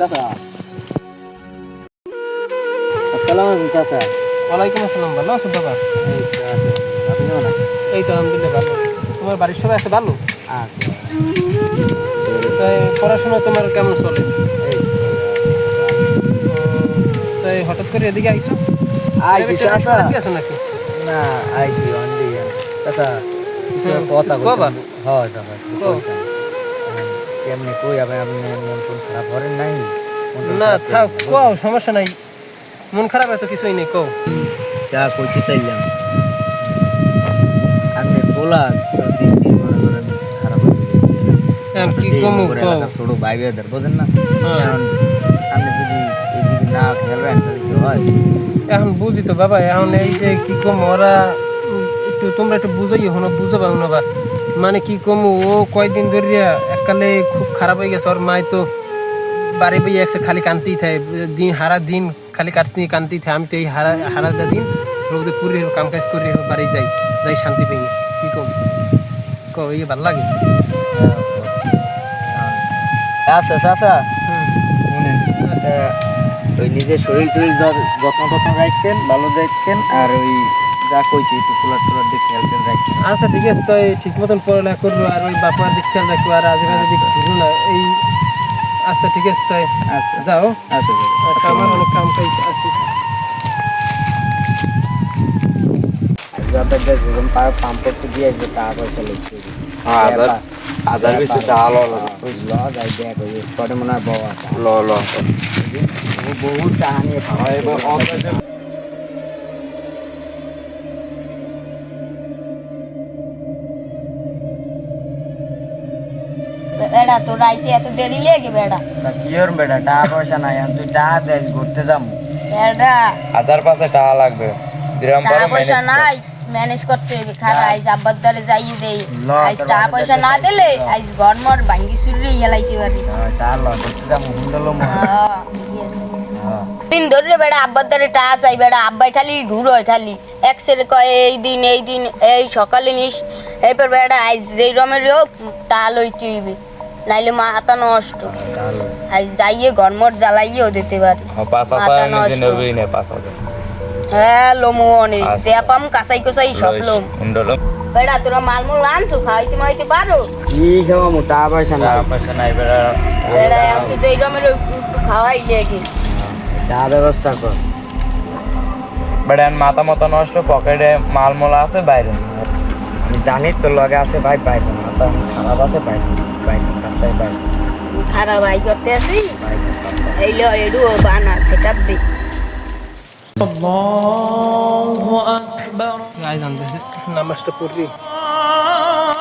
চাচা আসসালামু আলাইকুম চাচা। ওয়ালাইকুম আসসালাম। ভালো আছো বাবা? এই তো আছে। আপনি কেমন আছেন? এই তো আলহামদুলিল্লাহ ভালো। তোমার বাড়ির সবাই আছে ভালো? আচ্ছা। তাই পড়াশোনা তোমার কেমন চলে? এই তাই হঠাৎ করে এদিকে আইছো? আইছি চাচা। কি আছো নাকি? না আইছি অন্ডি চাচা কিছু কথা কিছু কবা? বলতে হয় চাচা কও। কেমনি কই আপনি মন টন খারাপ করেন নাই? মন টন না খারাপ থাক, করেন না, কও, সমস্যা নাই। মন খারাপ এত কিছুই নেই, কও। যা কইতে চাইলাম আপনি বলা তো দিন দিন মনে করেন খারাপ হয়ে এখন কি কমু, কও। ছোট ভাই বেদের বোঝেন না হ্যাঁ। এখন আপনি যদি এইদিকে না খেলবেন তাহলে কি হয়? এখন বুঝি তো বাবা, এখন এই যে কি কম ওরা একটু তোমরা একটু বুঝাই হনো, বুঝাবা হনো বা মানে কি কমু, ও কয়দিন ধরিয়া এককালে খুব খারাপ হয়ে গেছে। ওর মায় তো বাড়ি বই একসে খালি কানতেই থাকে, দিন হারা দিন খালি কানতেই থাকে। আমি তো এই হারাটা দিন রোদে পুরে কাম কাজ করে বাড়ি যাই, যাই শান্তি পাই না। কি কম কও, এই ভালো লাগে? আচ্ছা চাচা হুম। শুনেন আচ্ছা। ওই নিজের শরীর টরীর যত্ন টত্ন রাখতেন ভালো দেখতেন আর ওই যা কইছি একটু পোলার টোলার দিয়ে খেয়াল টেয়াল রাখতেন। আচ্ছা ঠিক আছে, তো ঠিক মতন পড়ালেখা করবো আর ওই বাপার দিক খেয়াল রাখবো আর আজেবাজে দিক ঘুরবো না এই। আচ্ছা ঠিক আছে, তাই আচ্ছা যাও। আচ্ছা আচ্ছা, আমার অনেক কাম কাজ আছে। যাদের যেরকম পাম্প করতে দিয়ে আসবে টাকা পয়সা লিখতে হাজার বেশি চাল ল যাই দেখ ওই পরে মনে হয় বউ আছে ল ল ও বহু টাকা নিয়ে খাওয়া এবার বেড়া তো রাইতে এত দেরি লেগে বেড়া কি ওর বেটা টাকা পয়সা নাই এখন তুই টাকা দেয় ঘুরতে যাবো বেড়া হাজার পাঁচে টাকা লাগবে দিরাম টাকা পারো পয়সা ম্যানেজ নাই ম্যানেজ করতে হবে খারা আইজ আব্বার দ্বারে যাইয়ে দেই ল, আইজ তোর টাকা বাবার পয়সা দ্বারে না যাই। দিলে আইজ গরমর ভাঙ্গি চুরি হেলাইতে পারি টাকা ল ঘুরতে যাবো হুন্ডলো ঠিকই আছে দিন ধরে বেড়া আব্বার দ্বারে টাকা চাই বেড়া আব্বাই খালি ঘুরোয় খালি এক সেরে কয় এই দিন এই সকালে নিস এরপর বেড়া আইজ যেই রমের হোক টা লইতে হইবে নাইলে মাথা নষ্ট আইজ যাইয়ে গরমর জ্বালাইয়েও দিতে পারি 5,000 নিজে নেবেই না 5,000 হ্যাঁ লোমো অনেক আচ্ছা। যে পাম কাঁচাই কোচাই সব লোম হুন্ডলো বেড়া তোরা মালমূল আনছো খাইতে মাইতে পারো কি খাওয়াবো টাকা পয়সা নাই টাকা পয়সা নাই বেড়া বেড়া এখন তো যেই রমের একটু খাওয়াই লেগে টাকা ব্যবস্থা কর বেড়া মাথা মতো নষ্ট পকেটে মালমোলা আছে বাইরে আমি জানি তোর লগে আছে ভাই বাইরে মাথা খারাপ আছে বাইরে বাইরে তাই বাইরে খারাপ ভাই করতে আসি বাইরে এইলো এডু বানা সেটা দি আইজ আনতেছে নামাজটা পড়বি,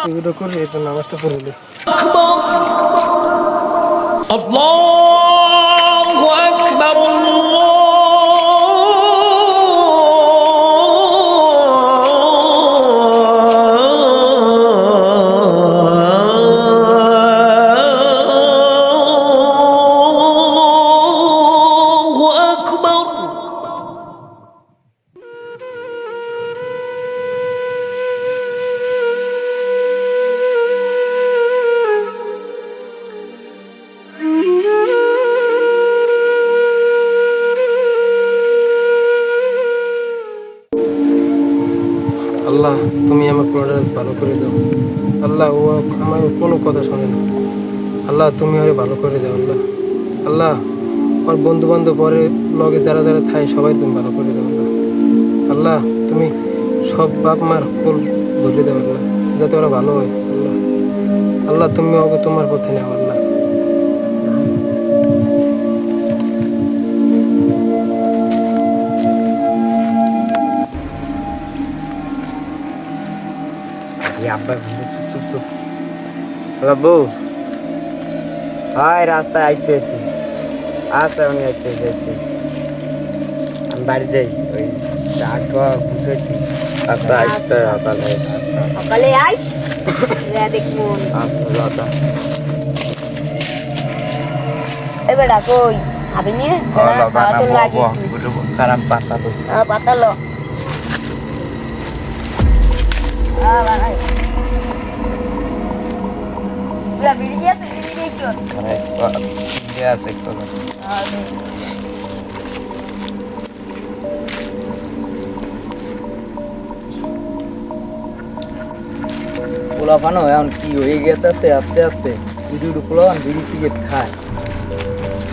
এগুলো করবি, তো নামাজটা পড়বি। আল্লাহ তুমি আমার পড়াটা ভালো করে দাও। আল্লাহ ও আমার কোনো কথা শোনে না। আল্লাহ তুমি আরে ভালো করে দাও। আল্লাহ আল্লাহ আমার বন্ধু বান্ধব পরে লগে যারা যারা থাকে সবাই তুমি ভালো করে দাও। আল্লাহ আল্লাহ তুমি সব বাপ মার কোল ভরে দাও আল্লাহ, যাতে ওরা ভালো হয়। আল্লাহ আল্লাহ তুমি ওকে তোমার পথে নেও। আল্লাহ আব্বা চুপ চুপ চুপ বাবু হাই রাস্তায় আইতেছি আচ্ছা আমি আইতেছি আমি বাড়ি যাই ওই চা খাওয়া বুঝেছি আচ্ছা আসতে তাহলে সকালে আইস দেখবো আচ্ছা যাতা এই বেড়া কই আবি নিয়ে হলো খাওয়া তো লাগে কারাম পাতা তো পাতালো বানাই বিড়ি আছে বিড়ি একটু মানে ইয়ে আছে একটু পোলাপানো এখন কি হয়ে গেছে আস্তে আস্তে দুটো পোলাপান বিড়ি সিগারেট খায়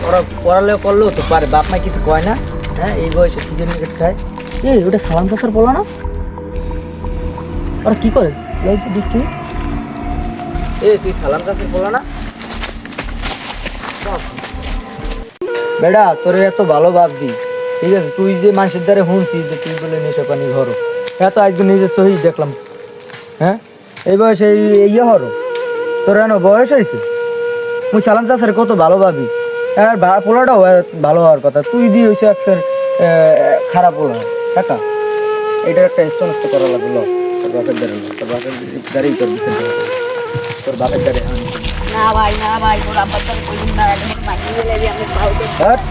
ওরা পড়ালেও করলেও তো পারে বাপ মা কিছু কয় না হ্যাঁ এই বয়সে সিগারেট মিগারেট খায় এই ওটা সালাম চাষার পোলা না ওরা কি করে দেখি তুই সালাম চাষের পোলা না বেটা তোরে এত ভালো ভাবছি ঠিক আছে তুই যে মানুষের দ্বারা শুনছিস যে তুই বলে নেশা পানি ঘর এত আজকে নিজের সহি দেখলাম হ্যাঁ এই বয়সে ইয়ে হরো তোর এন বয়স হয়েছে মুই সালাম চাষের কত ভালো ভাবি আর পোলাটাও ভালো হওয়ার কথা তুই দিয়ে হয়েছে একটা খারাপ পোলা টাকা এটার একটা স্তনস্থ করা লাগলো তোর বাপের দ্বারা তোর বাপের দ্বারাই তোর তোর বাপের দ্বারে না ভাই ওর আব্বার দ্বারা কইলেন না একদম মাইনে লেগে আমি পাও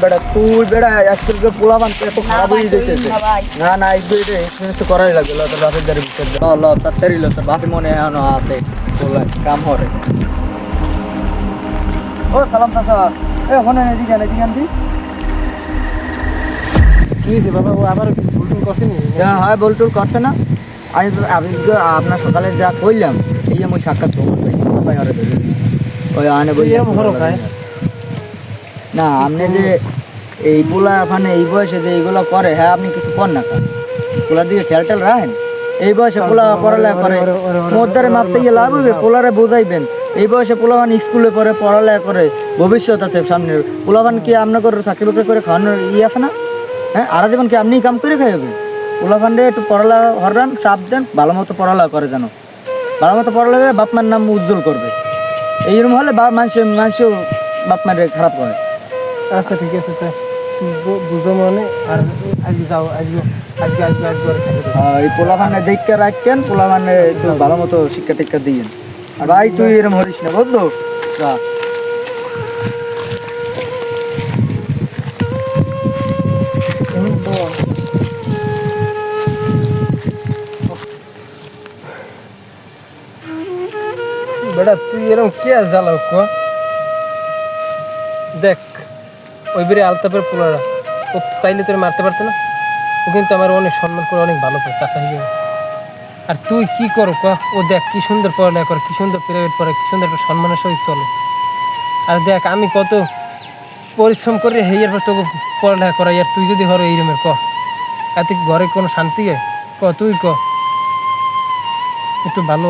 বেটা তুই বেটা আজকের পোলা বানতে এত খারাপ হয়ে যেতেছে না এটা এক্সপিরিয়েন্স তো করাই লাগবে তোর বাপের দ্বারা বিচার তার সারিল তোর বাপের মনে এখনো আছে পোলা কাম হরে ও সালাম চাচা ওখানে এদিকে আনবি কি হয়েছে বাবা ও আবার ভুল করছেনি হ্যাঁ বলটুল করছে না আমি আপনার সকালে যা কইলাম এই আমি সাক্ষাৎ ওই আনে বলি না আপনি যে এই পোলা ওখানে এই বয়সে যে এইগুলো করে হ্যাঁ আপনি কিছু কর না কেন পোলার দিকে খেয়াল টেল রাখেন এই বয়সে পোলা পড়ালেখা করে মোদ্দারে মাপতে গিয়ে লাভ হবে পোলারে বোঝাইবেন এই বয়সে পোলাবান স্কুলে পড়ে পড়ালেখা করে ভবিষ্যৎ আছে সামনে পোলাবান কি আপনার চাকরি বাকরি করে খাওয়ানোর আছে না হ্যাঁ আর জীবন কি আপনি কাম করে খাইবেন পোলাবানরে একটু পড়ালেখা হরান চাপ দেন ভালো মতো পড়ালেখা করে জানো ভালো মতো পড়ালেখা বাপ মার নাম উজ্জ্বল করবে এইরকম হলে মানুষও বাপ মারে খারাপ করে আচ্ছা ঠিক আছে তাই বুঝো মনে আর আজকে যাও আজকে এই পোলাবানে দেখতে রাখেন পোলাবানে একটু ভালো মতো শিক্ষা টিক্ষা দিয়েন আর ভাই তুই এরকম হরিস না বুঝলো বেটা তুই এরকম কে জ্বালাও ক দেখ ওই বেরে আলতাপের পোলারা ও চাইলে তোর মারতে পারতো না ও কিন্তু আমার অনেক সম্মান করে অনেক ভালো পায় চাষা হিসেবে আর তুই কি করো ক ও দেখ কি সুন্দর পড়ালেখা করে কি সুন্দর প্রাইভেট পড়ে কি সুন্দর একটা সম্মানের সহিত চলে আর দেখ আমি কত পরিশ্রম করে হেয়ার পর তোকে পড়ালেখা করাই আর তুই যদি হরো এই রুমের ক এতে ঘরে কোনো শান্তি ক তুই ক একটু ভালো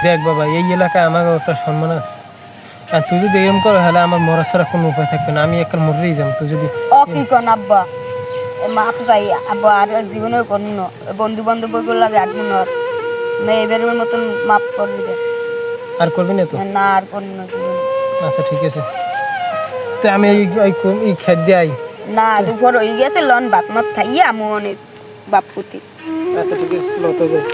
দেখ বাবা এই এলাকায় আমাকে একটা সম্মান আছে আর তুই যদি এরকম করো তাহলে আমার মরা ছাড়া কোনো উপায় থাকবে না আমি একটা মরেই যাবো তুই যদি কি কন আব্বা মাপ চাই আব্বা আর জীবনেও করুন না বন্ধু বান্ধব বইগুলো লাগে আটবো না এবারের মতন মাপ করবি আর করবি না তো না আর করুন না আচ্ছা ঠিক আছে তো আমি এই খাদ্য আই না দুপুর হয়ে গেছে লন ভাত মাত খাইয়ে আমি অনেক বাপ পুতি আচ্ছা ঠিক আছে লো তো যাই